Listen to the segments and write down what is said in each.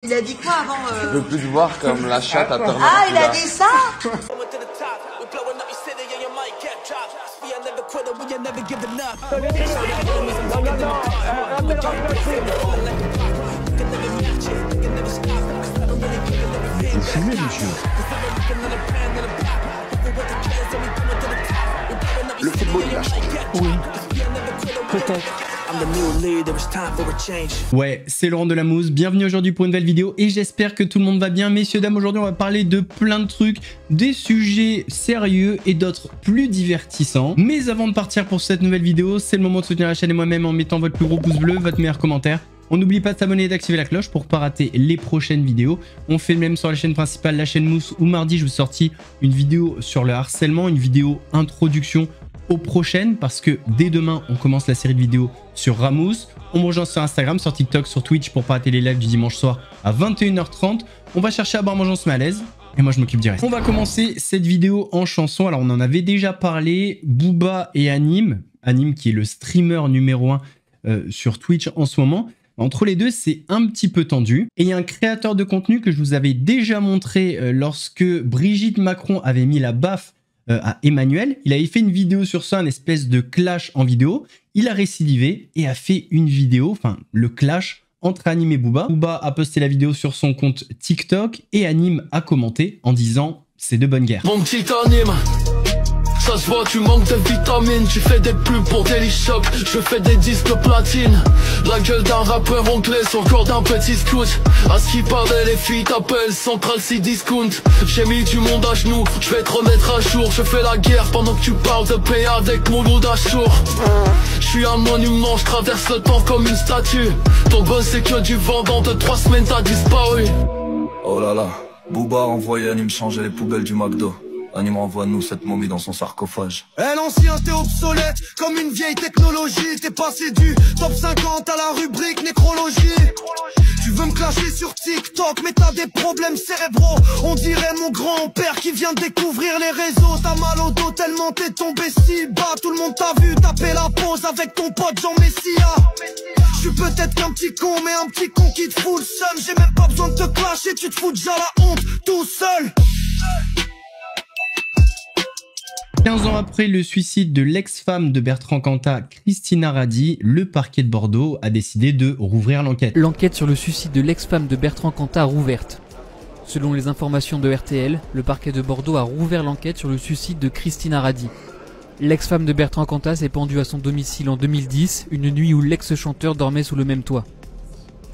Il a dit quoi avant Je veux plus te voir comme la chatte à Turner. Ah, il a dit ça? Vous fumez, monsieur? Le football, il a changé. Oui, peut-être. Ouais, c'est Laurent Delamousse, bienvenue aujourd'hui pour une nouvelle vidéo et j'espère que tout le monde va bien. Messieurs, dames, aujourd'hui on va parler de plein de trucs, des sujets sérieux et d'autres plus divertissants. Mais avant de partir pour cette nouvelle vidéo, c'est le moment de soutenir la chaîne et moi-même en mettant votre plus gros pouce bleu, votre meilleur commentaire. On n'oublie pas de s'abonner et d'activer la cloche pour ne pas rater les prochaines vidéos. On fait le même sur la chaîne principale, la chaîne Mousse, où mardi je vous sortis une vidéo sur le harcèlement, une vidéo introduction aux prochaines, parce que dès demain on commence la série de vidéos sur Ramous. On me rejoint sur Instagram, sur TikTok, sur Twitch pour pas rater les lives du dimanche soir à 21h30. On va chercher à boire, manger, on se met à l'aise. Et moi je m'occupe du reste. On va commencer cette vidéo en chanson. Alors on en avait déjà parlé, Booba et Anime. Anime qui est le streamer numéro 1 sur Twitch en ce moment. Entre les deux, c'est un petit peu tendu. Et il y a un créateur de contenu que je vous avais déjà montré lorsque Brigitte Macron avait mis la baffe à Emmanuel. Il avait fait une vidéo sur ça, une espèce de clash en vidéo. Il a récidivé et a fait une vidéo, enfin le clash entre Anime et Booba. Booba a posté la vidéo sur son compte TikTok et Anime a commenté en disant « c'est de bonne guerre ». Mon petit Anime, ça se voit, tu manques de vitamines. Tu fais des pubs pour Daily Shop, je fais des disques platine. La gueule d'un rappeur anglais sur le corps d'un petit scout. À ce qui paraît, les filles t'appellent Central C Discount. J'ai mis du monde à genoux, je vais te remettre à jour. Je fais la guerre pendant que tu parles de paix avec mon lot d'Achour. Je suis un monument, je traverse le temps comme une statue. Ton boss c'est que du vent, dans 2-3 semaines t'as disparu. Oh là là, Booba a envoyé Anime changer les poubelles du McDo. Anime envoie-nous cette momie dans son sarcophage. Eh l'ancien t'es obsolète, comme une vieille technologie. T'es passé du top 50 à la rubrique nécrologie. Tu veux me clasher sur TikTok, mais t'as des problèmes cérébraux. On dirait mon grand-père qui vient de découvrir les réseaux. T'as mal au dos tellement t'es tombé si bas. Tout le monde t'a vu taper la pause avec ton pote Jean Messia. Je suis peut-être qu'un petit con, mais un petit con qui te fout le seum. J'ai même pas besoin de te clasher, tu te fous déjà la honte tout seul. 15 ans après le suicide de l'ex-femme de Bertrand Cantat, Christina Radi, le parquet de Bordeaux a décidé de rouvrir l'enquête. L'enquête sur le suicide de l'ex-femme de Bertrand Cantat rouverte. Selon les informations de RTL, le parquet de Bordeaux a rouvert l'enquête sur le suicide de Christina Radi. L'ex-femme de Bertrand Cantat s'est pendue à son domicile en 2010, une nuit où l'ex-chanteur dormait sous le même toit.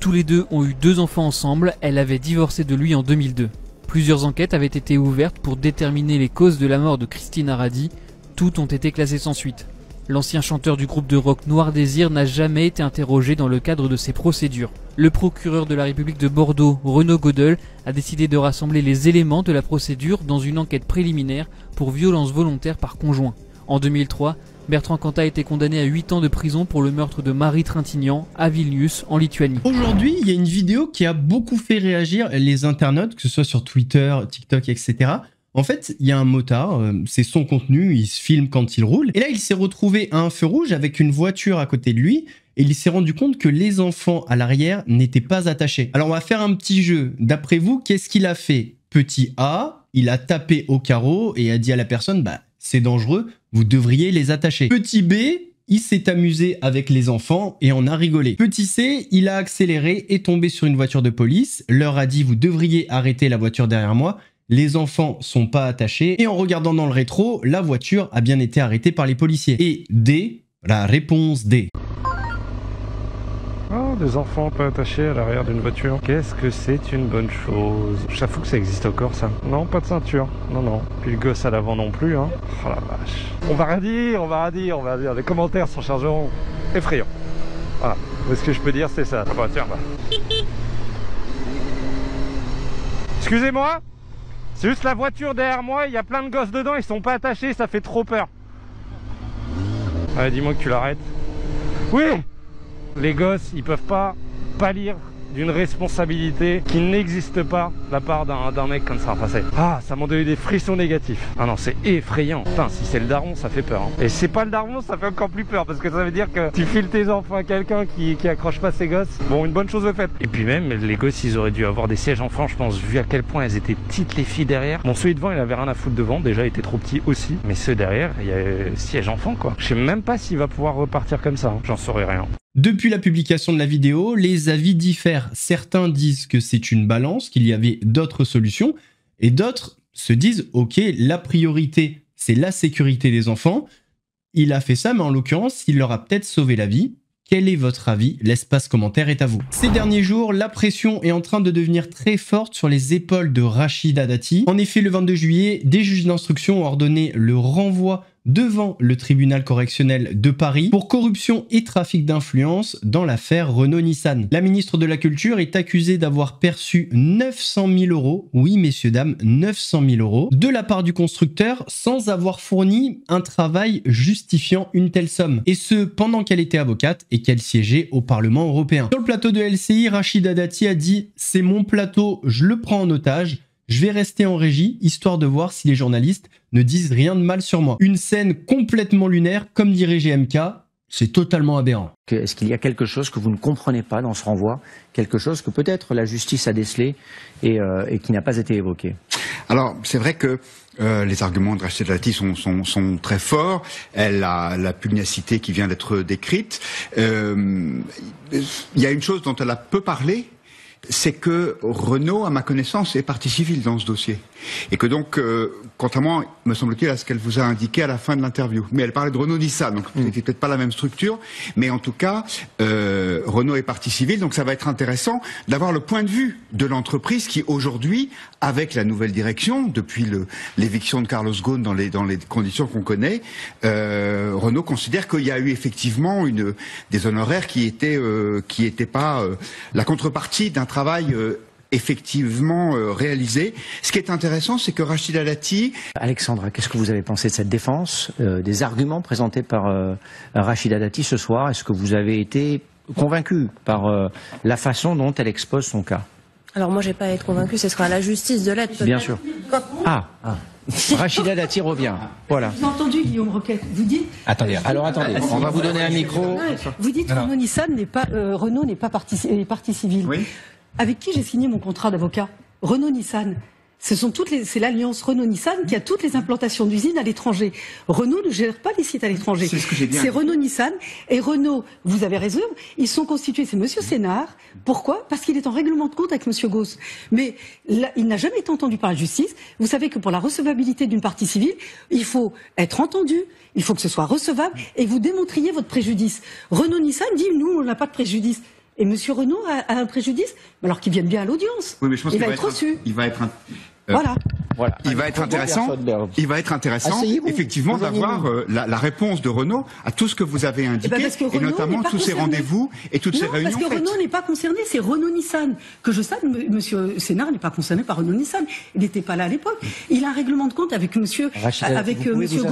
Tous les deux ont eu 2 enfants ensemble, elle avait divorcé de lui en 2002. Plusieurs enquêtes avaient été ouvertes pour déterminer les causes de la mort de Christina Radi. Toutes ont été classées sans suite. L'ancien chanteur du groupe de rock Noir Désir n'a jamais été interrogé dans le cadre de ces procédures. Le procureur de la République de Bordeaux, Renaud Godel, a décidé de rassembler les éléments de la procédure dans une enquête préliminaire pour violence volontaire par conjoint. En 2003, Bertrand Cantat a été condamné à 8 ans de prison pour le meurtre de Marie Trintignant à Vilnius, en Lituanie. Aujourd'hui, il y a une vidéo qui a beaucoup fait réagir les internautes, que ce soit sur Twitter, TikTok, etc. En fait, il y a un motard, c'est son contenu, il se filme quand il roule. Et là, il s'est retrouvé à un feu rouge avec une voiture à côté de lui. Et il s'est rendu compte que les enfants à l'arrière n'étaient pas attachés. Alors, on va faire un petit jeu. D'après vous, qu'est-ce qu'il a fait? Petit A, il a tapé au carreau et a dit à la personne, bah, c'est dangereux, vous devriez les attacher. Petit B, il s'est amusé avec les enfants et en a rigolé. Petit C, il a accéléré et tombé sur une voiture de police, leur a dit vous devriez arrêter la voiture derrière moi, les enfants sont pas attachés et en regardant dans le rétro, la voiture a bien été arrêtée par les policiers. Et D, la réponse D. Oh, des enfants pas attachés à l'arrière d'une voiture. Qu'est-ce que c'est une bonne chose. J'avoue que ça existe encore, ça. Non, pas de ceinture. Non, non. Puis le gosse à l'avant non plus, hein. Oh la vache. On va rien dire, on va rien dire, on va dire. Les commentaires sont chargeants effrayants. Voilà. Ce que je peux dire, c'est ça. Ah bah tiens, bah. Excusez-moi. C'est juste la voiture derrière moi, il y a plein de gosses dedans, ils sont pas attachés, ça fait trop peur. Allez, dis-moi que tu l'arrêtes. Oui! Les gosses, ils peuvent pas lire d'une responsabilité qui n'existe pas de la part d'un mec comme ça. Enfin, ça m'a donné des frissons négatifs. Ah non, c'est effrayant. Putain, si c'est le daron, ça fait peur. Hein. Et si c'est pas le daron, ça fait encore plus peur parce que ça veut dire que tu files tes enfants à quelqu'un qui accroche pas ses gosses. Bon, une bonne chose de faite. Et puis même, les gosses, ils auraient dû avoir des sièges enfants, je pense, vu à quel point elles étaient petites, les filles derrière. Bon, celui devant, il avait rien à foutre devant. Déjà, il était trop petit aussi. Mais ceux derrière, il y a siège enfant, quoi. Je sais même pas s'il va pouvoir repartir comme ça. Hein. J'en saurais rien. Depuis la publication de la vidéo, les avis diffèrent. Certains disent que c'est une balance, qu'il y avait d'autres solutions, et d'autres se disent « Ok, la priorité, c'est la sécurité des enfants. Il a fait ça, mais en l'occurrence, il leur a peut-être sauvé la vie. » Quel est votre avis? L'espace commentaire est à vous. Ces derniers jours, la pression est en train de devenir très forte sur les épaules de Rachida Dati. En effet, le 22 juillet, des juges d'instruction ont ordonné le renvoi devant le tribunal correctionnel de Paris pour corruption et trafic d'influence dans l'affaire Renault-Nissan. La ministre de la Culture est accusée d'avoir perçu 900 000 €, oui messieurs dames, 900 000 €, de la part du constructeur sans avoir fourni un travail justifiant une telle somme. Et ce, pendant qu'elle était avocate et qu'elle siégeait au Parlement européen. Sur le plateau de LCI, Rachida Dati a dit « C'est mon plateau, je le prends en otage. Je vais rester en régie, histoire de voir si les journalistes ne disent rien de mal sur moi. » Une scène complètement lunaire, comme dirait GMK, c'est totalement aberrant. Est-ce qu'il y a quelque chose que vous ne comprenez pas dans ce renvoi? Quelque chose que peut-être la justice a décelé et qui n'a pas été évoqué? Alors, c'est vrai que les arguments de Rachida Dati sont très forts. Elle a la pugnacité qui vient d'être décrite. Il y a une chose dont elle a peu parlé, c'est que Renault, à ma connaissance, est partie civile dans ce dossier. Et que donc, contrairement, me semble-t-il, à ce qu'elle vous a indiqué à la fin de l'interview. Mais elle parlait de Renault-Nissan, donc c'était peut-être pas la même structure. Mais en tout cas, Renault est partie civile, donc ça va être intéressant d'avoir le point de vue de l'entreprise qui, aujourd'hui, avec la nouvelle direction, depuis l'éviction de Carlos Ghosn dans les conditions qu'on connaît, Renault considère qu'il y a eu effectivement des honoraires qui étaient pas la contrepartie d'un travail effectivement réalisé. Ce qui est intéressant, c'est que Rachida Dati... Alexandra, qu'est-ce que vous avez pensé de cette défense, des arguments présentés par Rachida Dati ce soir? Est-ce que vous avez été convaincu par la façon dont elle expose son cas? Alors moi, j'ai pas à être convaincu, ce sera à la justice de l'être. Bien sûr. Rachida Dati revient. Voilà. Vous avez entendu, Guillaume Roquette, vous dites... Attendez, on va vous donner un micro. Vous dites que Renault-Nissan n'est pas, Renault n'est pas partie civile. Oui. Avec qui j'ai signé mon contrat d'avocat? Renault-Nissan. C'est l'alliance Renault-Nissan qui a toutes les implantations d'usines à l'étranger. Renault ne gère pas les sites à l'étranger. C'est ce que j'ai bien. C'est Renault-Nissan. Et Renault, vous avez raison, ils sont constitués, c'est Monsieur Sénard. Pourquoi? Parce qu'il est en règlement de compte avec Monsieur Ghosn. Mais là, il n'a jamais été entendu par la justice. Vous savez que pour la recevabilité d'une partie civile, il faut être entendu, il faut que ce soit recevable, et vous démontriez votre préjudice. Renault-Nissan dit, nous, on n'a pas de préjudice. Et Monsieur Renault a un préjudice, alors qu'il vienne bien à l'audience. Oui, mais je pense il va être reçu. Il va être voilà. Il va être intéressant, effectivement, d'avoir la réponse de Renault à tout ce que vous avez indiqué, et notamment tous ces rendez-vous et toutes ces réunions. Parce que Renault n'est pas concerné, c'est Renault-Nissan. Que je sache, Monsieur Sénard n'est pas concerné par Renault-Nissan. Il n'était pas là à l'époque. Il a un règlement de compte avec Monsieur Ghosn. Avec Monsieur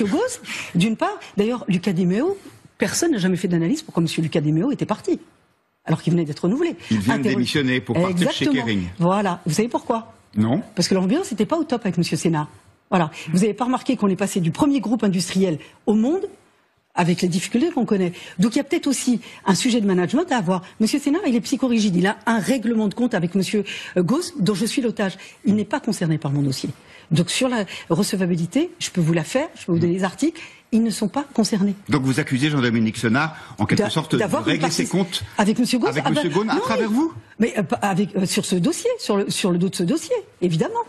Ghosn, d'une part. D'ailleurs, Lucas Di Meo, personne n'a jamais fait d'analyse pourquoi Monsieur Lucas Di Meo était parti. Alors qu'il venait d'être renouvelé. Il vient de démissionner pour partir chez Kering. Voilà. Vous savez pourquoi? Non. Parce que l'ambiance n'était pas au top avec Monsieur Sénard. Voilà. Vous n'avez pas remarqué qu'on est passé du premier groupe industriel au monde avec les difficultés qu'on connaît. Donc il y a peut-être aussi un sujet de management à avoir. Monsieur Sénard, il est psychorigide. Il a un règlement de compte avec Monsieur Ghosn, dont je suis l'otage. Il n'est pas concerné par mon dossier. Donc sur la recevabilité, je peux vous la faire, je peux vous donner les articles. Ils ne sont pas concernés. Donc vous accusez Jean-Dominique Senard, en quelque sorte, de régler ses comptes avec Monsieur Ghosn, à travers vous? Mais sur ce dossier, sur le dos de ce dossier, évidemment.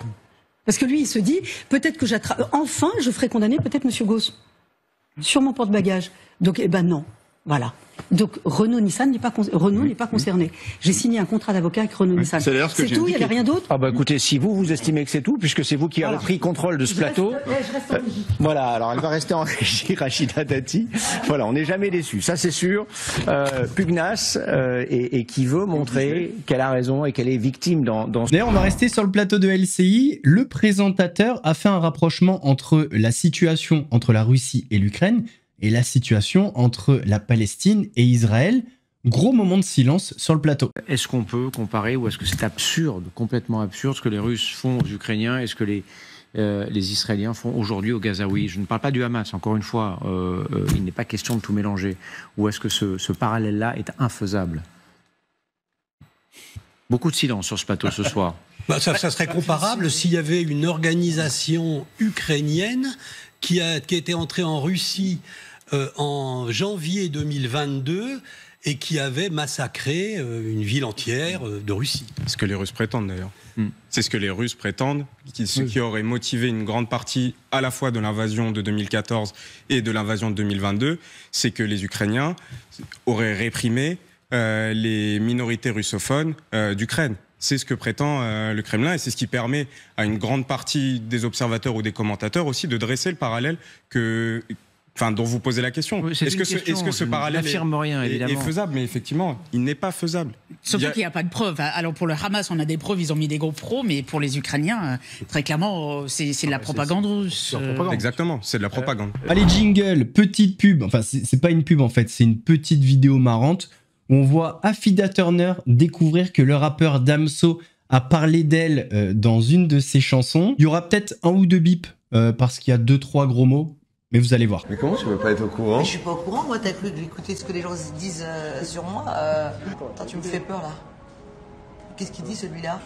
Parce que lui, il se dit, peut-être que enfin, je ferai condamner peut-être Monsieur Ghosn sur mon porte-bagages. Donc, non. Voilà. Donc Renault-Nissan n'est pas concerné. J'ai signé un contrat d'avocat avec Renault-Nissan. C'est tout, il n'y avait rien d'autre. Ah bah écoutez, si vous estimez que c'est tout, puisque c'est vous qui avez pris contrôle de ce plateau. Je reste en régie. Voilà, alors elle va rester en régie, Rachida Dati. Voilà, on n'est jamais déçu, ça c'est sûr. Pugnace et qui veut montrer qu'elle a raison et qu'elle est victime dans D'ailleurs, on va rester sur le plateau de LCI. Le présentateur a fait un rapprochement entre la situation entre la Russie et l'Ukraine et la situation entre la Palestine et Israël. Gros moment de silence sur le plateau. Est-ce qu'on peut comparer ou est-ce que c'est absurde, complètement absurde, ce que les Russes font aux Ukrainiens et ce que les Israéliens font aujourd'hui aux Gazaouis? Je ne parle pas du Hamas, encore une fois, il n'est pas question de tout mélanger. Ou est-ce que ce parallèle-là est infaisable? Beaucoup de silence sur ce plateau ce soir. Ça serait comparable s'il y avait une organisation ukrainienne qui était entrée en Russie en janvier 2022 et qui avait massacré une ville entière de Russie. Ce que les Russes prétendent d'ailleurs. C'est ce que les Russes prétendent, ce qui aurait motivé une grande partie à la fois de l'invasion de 2014 et de l'invasion de 2022, c'est que les Ukrainiens auraient réprimé les minorités russophones d'Ukraine. C'est ce que prétend le Kremlin et c'est ce qui permet à une grande partie des observateurs ou des commentateurs aussi de dresser le parallèle dont vous posez la question. Oui, est-ce que ce parallèle est faisable? Mais effectivement, il n'est pas faisable. Surtout qu'il n'y a pas de preuves. Alors pour le Hamas, on a des preuves, ils ont mis des gros pros, mais pour les Ukrainiens, très clairement, c'est de la propagande russe. Exactement, c'est de la propagande. Allez, jingle, petite pub. Enfin, c'est pas une pub en fait, c'est une petite vidéo marrante où on voit Affida Turner découvrir que le rappeur Damso a parlé d'elle dans une de ses chansons. Il y aura peut-être un ou deux bips parce qu'il y a 2-3 gros mots. Mais vous allez voir. Mais comment tu peux pas être au courant? Mais je suis pas au courant, moi, t'as cru d'écouter ce que les gens disent sur moi. Attends, tu me fais peur là. Qu'est-ce qu'il dit celui-là?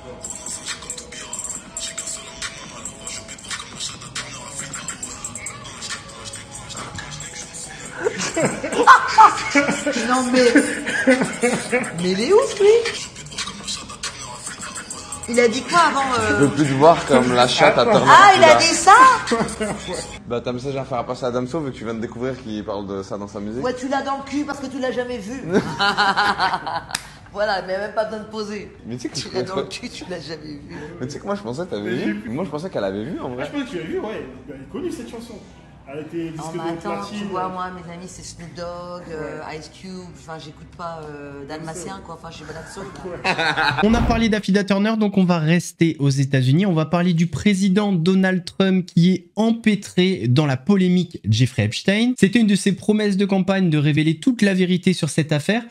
Non mais il est ouf lui. Il a dit quoi avant Je veux plus te voir comme la chatte à Turner. Ah, il a dit ça? Bah t'as un message à faire passer à Damso vu que tu viens de découvrir qu'il parle de ça dans sa musique. Ouais, tu l'as dans le cul parce que tu l'as jamais vu. Voilà, mais même pas besoin de poser. Mais tu sais que tu l'as dans le cul, tu l'as jamais vu. Mais tu sais que moi je pensais que t'avais vu. Moi je pensais qu'elle avait vu en vrai. Je pense que tu l'as vu, ouais. Elle est connue cette chanson. Elle était disque de platine. Tu vois, moi, mes amis, c'est Snoop Dogg, Ice Cube. Enfin, j'écoute pas Dalmatien, quoi. Enfin, je suis balade seule. On a parlé d'Affida Turner, donc on va rester aux États-Unis. On va parler du président Donald Trump qui est empêtré dans la polémique Jeffrey Epstein. C'était une de ses promesses de campagne de révéler toute la vérité sur cette affaire.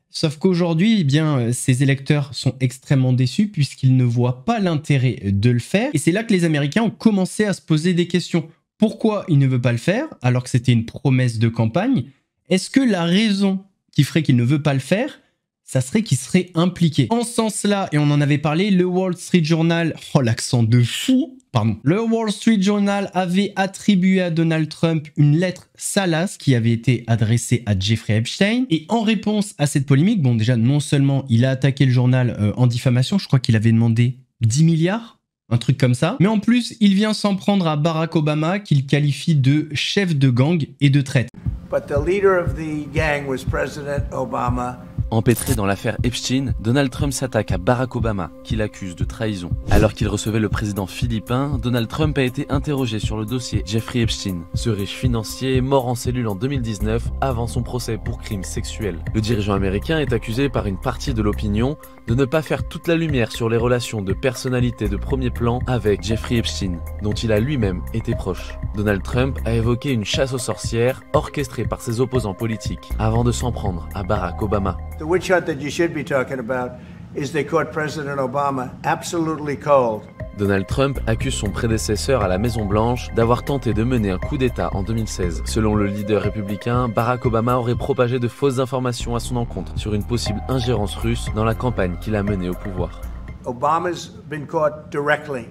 Sauf qu'aujourd'hui, eh bien, ses électeurs sont extrêmement déçus puisqu'ils ne voient pas l'intérêt de le faire. Et c'est là que les Américains ont commencé à se poser des questions. Pourquoi il ne veut pas le faire alors que c'était une promesse de campagne? Est-ce que la raison qui ferait qu'il ne veut pas le faire, ça serait qu'il serait impliqué? En ce sens-là, et on en avait parlé, le Wall Street Journal, oh l'accent de fou, pardon, le Wall Street Journal avait attribué à Donald Trump une lettre salace qui avait été adressée à Jeffrey Epstein. Et en réponse à cette polémique, bon déjà non seulement il a attaqué le journal en diffamation, je crois qu'il avait demandé 10 milliards, un truc comme ça. Mais en plus, il vient s'en prendre à Barack Obama, qu'il qualifie de chef de gang et de traître. But the leader of the gang was President Obama. Empêtré dans l'affaire Epstein, Donald Trump s'attaque à Barack Obama, qu'il accuse de trahison. Alors qu'il recevait le président philippin, Donald Trump a été interrogé sur le dossier Jeffrey Epstein, ce riche financier mort en cellule en 2019 avant son procès pour crimes sexuels. Le dirigeant américain est accusé par une partie de l'opinion de ne pas faire toute la lumière sur les relations de personnalité de premier plan avec Jeffrey Epstein, dont il a lui-même été proche. Donald Trump a évoqué une chasse aux sorcières orchestrée par ses opposants politiques avant de s'en prendre à Barack Obama. The witch hunt that you should be talking about is they caught President Obama absolutely cold. Donald Trump accuse son prédécesseur à la Maison-Blanche d'avoir tenté de mener un coup d'État en 2016. Selon le leader républicain, Barack Obama aurait propagé de fausses informations à son encontre sur une possible ingérence russe dans la campagne qu'il a menée au pouvoir. Obama's been caught directly.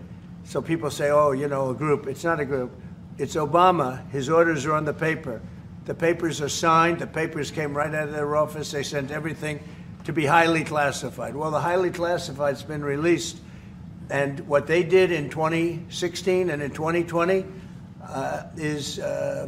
So people say, oh, you know, a group. It's not a group. It's Obama. His orders are on the paper. The papers are signed. The papers came right out of their office. They sent everything to be highly classified. Well, the highly classified's been released. And what they did in 2016 and in 2020 is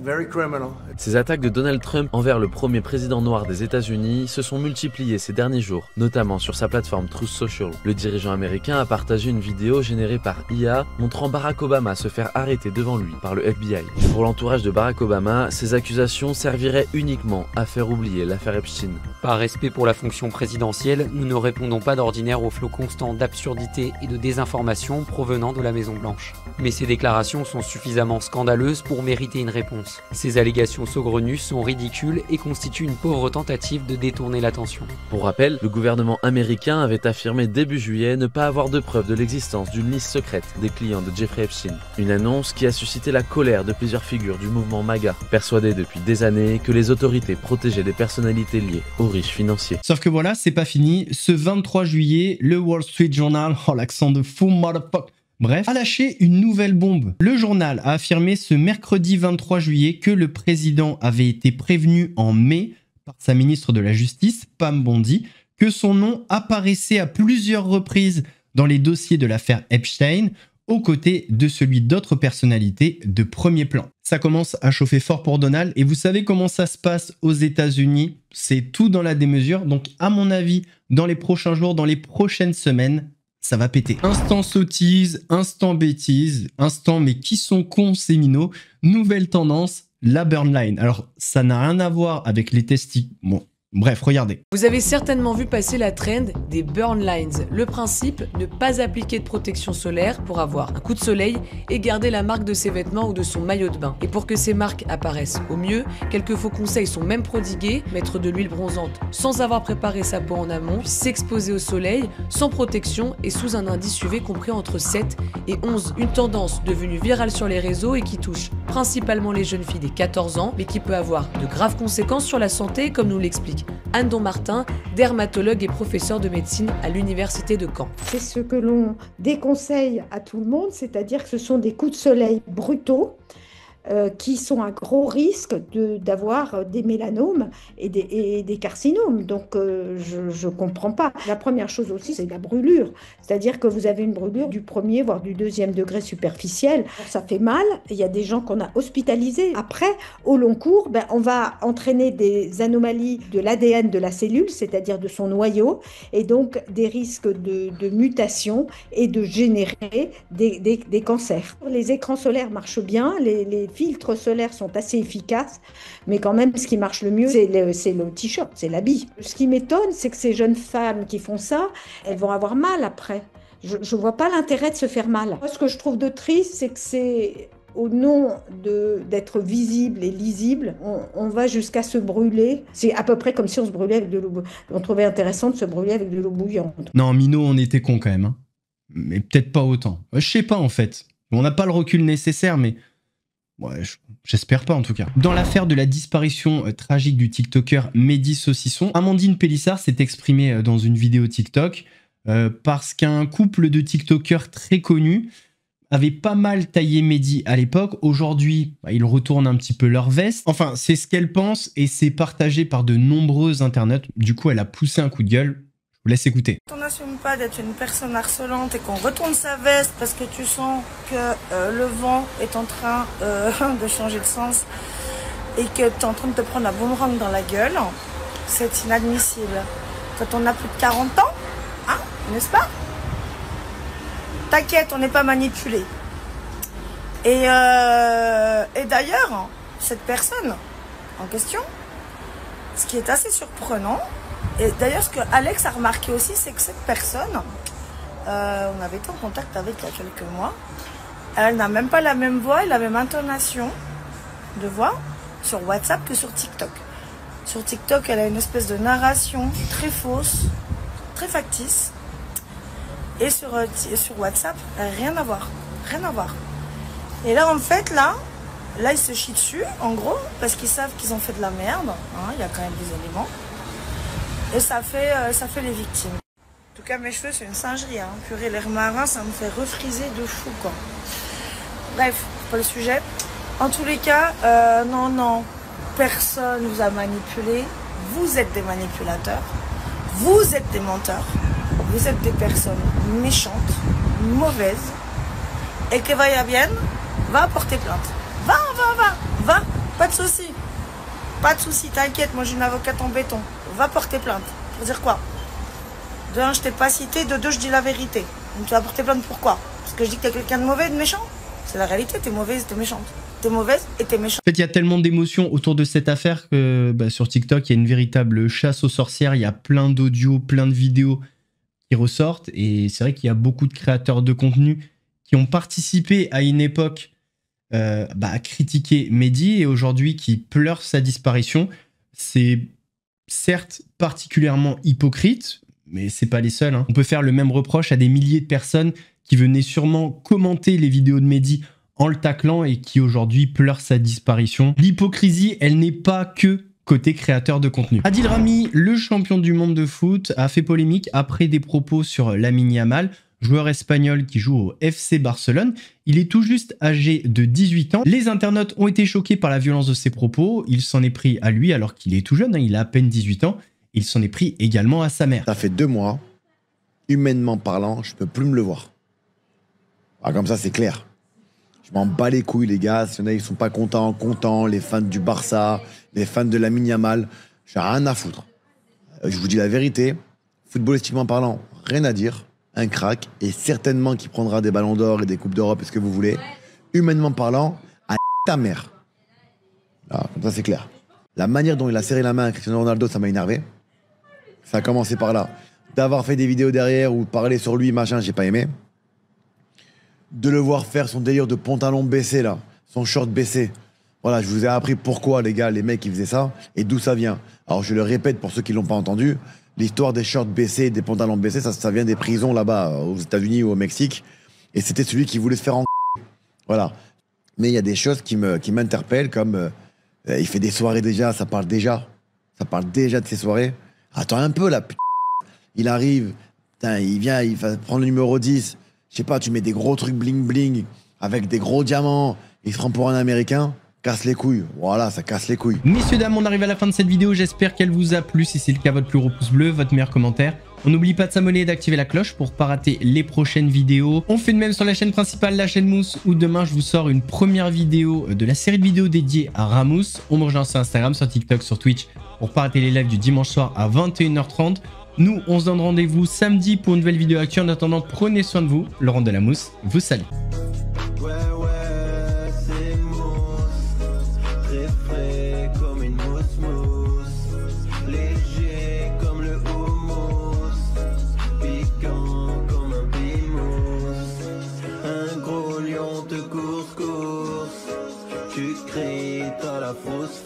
very criminal. Ces attaques de Donald Trump envers le premier président noir des États-Unis se sont multipliées ces derniers jours, notamment sur sa plateforme Truth Social. Le dirigeant américain a partagé une vidéo générée par IA montrant Barack Obama se faire arrêter devant lui par le FBI. Pour l'entourage de Barack Obama, ces accusations serviraient uniquement à faire oublier l'affaire Epstein. Par respect pour la fonction présidentielle, nous ne répondons pas d'ordinaire au flot constant d'absurdité et de désinformation provenant de la Maison-Blanche. Mais ces déclarations sont suffisamment scandaleuses scandaleuse pour mériter une réponse. Ces allégations saugrenues sont ridicules et constituent une pauvre tentative de détourner l'attention. Pour rappel, le gouvernement américain avait affirmé début juillet ne pas avoir de preuve de l'existence d'une liste secrète des clients de Jeffrey Epstein. Une annonce qui a suscité la colère de plusieurs figures du mouvement MAGA, persuadées depuis des années que les autorités protégeaient des personnalités liées aux riches financiers. Sauf que voilà, c'est pas fini. Ce 23 juillet, le Wall Street Journal, oh l'accent de fou, motherfucker, bref, a lâché une nouvelle bombe. Le journal a affirmé ce mercredi 23 juillet que le président avait été prévenu en mai par sa ministre de la Justice, Pam Bondi, que son nom apparaissait à plusieurs reprises dans les dossiers de l'affaire Epstein, aux côtés de celui d'autres personnalités de premier plan. Ça commence à chauffer fort pour Donald, et vous savez comment ça se passe aux États-Unis, c'est tout dans la démesure, donc à mon avis, dans les prochains jours, dans les prochaines semaines, ça va péter. Instant sottise, instant bêtise, instant mais qui sont cons ces minots, nouvelle tendance, la burn line. Alors ça n'a rien à voir avec les testicules, bon. Bref, regardez. Vous avez certainement vu passer la trend des burn lines. Le principe, ne pas appliquer de protection solaire pour avoir un coup de soleil et garder la marque de ses vêtements ou de son maillot de bain. Et pour que ces marques apparaissent au mieux, quelques faux conseils sont même prodigués, mettre de l'huile bronzante sans avoir préparé sa peau en amont, s'exposer au soleil sans protection et sous un indice UV compris entre 7 et 11. Une tendance devenue virale sur les réseaux et qui touche principalement les jeunes filles des 14 ans, mais qui peut avoir de graves conséquences sur la santé, comme nous l'explique Anne Don-Martin, dermatologue et professeure de médecine à l'université de Caen. C'est ce que l'on déconseille à tout le monde, c'est-à-dire que ce sont des coups de soleil brutaux qui sont un gros risque d'avoir des mélanomes et des carcinomes. Donc je ne comprends pas. La première chose aussi, c'est la brûlure. C'est-à-dire que vous avez une brûlure du premier, voire du deuxième degré superficiel. Ça fait mal. Il y a des gens qu'on a hospitalisés. Après, au long cours, on va entraîner des anomalies de l'ADN de la cellule, c'est-à-dire de son noyau, et donc des risques de mutation et de générer des cancers. Les écrans solaires marchent bien, les filtres solaires sont assez efficaces, mais quand même, ce qui marche le mieux, c'est le t-shirt, c'est l'habit. Ce qui m'étonne, c'est que ces jeunes femmes qui font ça, elles vont avoir mal après. Je ne vois pas l'intérêt de se faire mal. Moi, ce que je trouve de triste, c'est que c'est au nom d'être visible et lisible, on va jusqu'à se brûler. C'est à peu près comme si on se brûlait avec de l'eau bouillante. On trouvait intéressant de se brûler avec de l'eau bouillante. Non, Minot, on était con quand même. Hein. Mais peut-être pas autant. Je sais pas en fait. On n'a pas le recul nécessaire, mais ouais, j'espère pas en tout cas. Dans l'affaire de la disparition tragique du TikToker Mehdi Saucisson, Amandine Pélissard s'est exprimée dans une vidéo TikTok parce qu'un couple de TikTokers très connus avait pas mal taillé Mehdi à l'époque. Aujourd'hui, ils retournent un petit peu leur veste. Enfin, c'est ce qu'elle pense et c'est partagé par de nombreux internautes. Du coup, elle a poussé un coup de gueule. Je vous laisse écouter. On n'assume pas d'être une personne harcelante et qu'on retourne sa veste parce que tu sens que le vent est en train de changer de sens et que tu es en train de te prendre un boomerang dans la gueule, c'est inadmissible. Quand on a plus de 40 ans, hein, n'est-ce pas? T'inquiète, on n'est pas manipulé. Et d'ailleurs, cette personne en question, ce qui est assez surprenant, et d'ailleurs, ce que Alex a remarqué aussi, c'est que cette personne, on avait été en contact avec il y a quelques mois, elle n'a même pas la même voix et la même intonation de voix sur WhatsApp que sur TikTok. Sur TikTok, elle a une espèce de narration très fausse, très factice. Et sur WhatsApp, rien à voir. Rien à voir. Et là, en fait, là, ils se chient dessus, en gros, parce qu'ils savent qu'ils ont fait de la merde. Hein, il y a quand même des éléments. Et ça fait les victimes. En tout cas, mes cheveux, c'est une singerie. Hein. Purée, l'air marin, ça me fait refriser de fou, quoi. Bref, pas le sujet. En tous les cas, non, personne vous a manipulé. Vous êtes des manipulateurs. Vous êtes des menteurs. Vous êtes des personnes méchantes, mauvaises. Et que vaya bien, va porter plainte. Va. Pas de souci. Pas de souci, t'inquiète, moi j'ai une avocate en béton. Va porter plainte. Pour dire quoi? De un, je t'ai pas cité. De deux, je dis la vérité. Donc tu vas porter plainte pourquoi? Parce que je dis que t'es quelqu'un de mauvais et de méchant? C'est la réalité, t'es mauvaise et t'es méchante. T'es mauvaise et t'es méchante. En fait, il y a tellement d'émotions autour de cette affaire que sur TikTok, il y a une véritable chasse aux sorcières. Il y a plein d'audios, plein de vidéos qui ressortent. Et c'est vrai qu'il y a beaucoup de créateurs de contenu qui ont participé à une époque a critiqué Mehdi et aujourd'hui qui pleure sa disparition. C'est certes particulièrement hypocrite, mais c'est pas les seuls, hein. On peut faire le même reproche à des milliers de personnes qui venaient sûrement commenter les vidéos de Mehdi en le taclant et qui aujourd'hui pleurent sa disparition. L'hypocrisie, elle n'est pas que côté créateur de contenu. Adil Rami, le champion du monde de foot, a fait polémique après des propos sur Lamine Yamal, joueur espagnol qui joue au FC Barcelone. Il est tout juste âgé de 18 ans. Les internautes ont été choqués par la violence de ses propos. Il s'en est pris à lui alors qu'il est tout jeune, hein, il a à peine 18 ans. Il s'en est pris également à sa mère. Ça fait 2 mois, humainement parlant, je peux plus me le voir. Ah, comme ça, c'est clair. Je m'en bats les couilles, les gars. Si y en a, ils sont pas contents, les fans du Barça, les fans de Lamine Yamal. J'ai rien à foutre. Je vous dis la vérité, footballistiquement parlant, rien à dire. Un crack, et certainement qui prendra des ballons d'or et des coupes d'Europe et ce que vous voulez. Humainement parlant, à ta mère. Ah, comme ça, c'est clair. La manière dont il a serré la main à Cristiano Ronaldo, ça m'a énervé. Ça a commencé par là. D'avoir fait des vidéos derrière ou parler sur lui, machin, j'ai pas aimé. De le voir faire son délire de pantalon baissé, là, son short baissé. Voilà, je vous ai appris pourquoi, les gars, les mecs, ils faisaient ça et d'où ça vient. Alors, je le répète pour ceux qui l'ont pas entendu. L'histoire des shorts baissés, des pantalons baissés, ça vient des prisons là-bas, aux États-Unis ou au Mexique. Et c'était celui qui voulait se faire en... Voilà. Mais il y a des choses qui m'interpellent, comme il fait des soirées déjà, ça parle déjà de ses soirées. Attends un peu là, il arrive, putain, il va prendre le numéro 10. Je sais pas, tu mets des gros trucs bling-bling avec des gros diamants, il se prend pour un Américain. Casse les couilles, voilà, ça casse les couilles. Messieurs, dames, on arrive à la fin de cette vidéo, j'espère qu'elle vous a plu. Si c'est le cas, votre plus gros pouce bleu, votre meilleur commentaire. On n'oublie pas de s'abonner et d'activer la cloche pour pas rater les prochaines vidéos. On fait de même sur la chaîne principale, la chaîne Mousse, où demain je vous sors une première vidéo de la série de vidéos dédiée à Ramous. On me rejoint sur Instagram, sur TikTok, sur Twitch pour pas rater les lives du dimanche soir à 21h30. Nous, on se donne rendez-vous samedi pour une nouvelle vidéo actuelle. En attendant, prenez soin de vous. Laurent de la Mousse vous salue. Tu cries, t'as la fausse.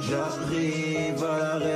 J'arrive à la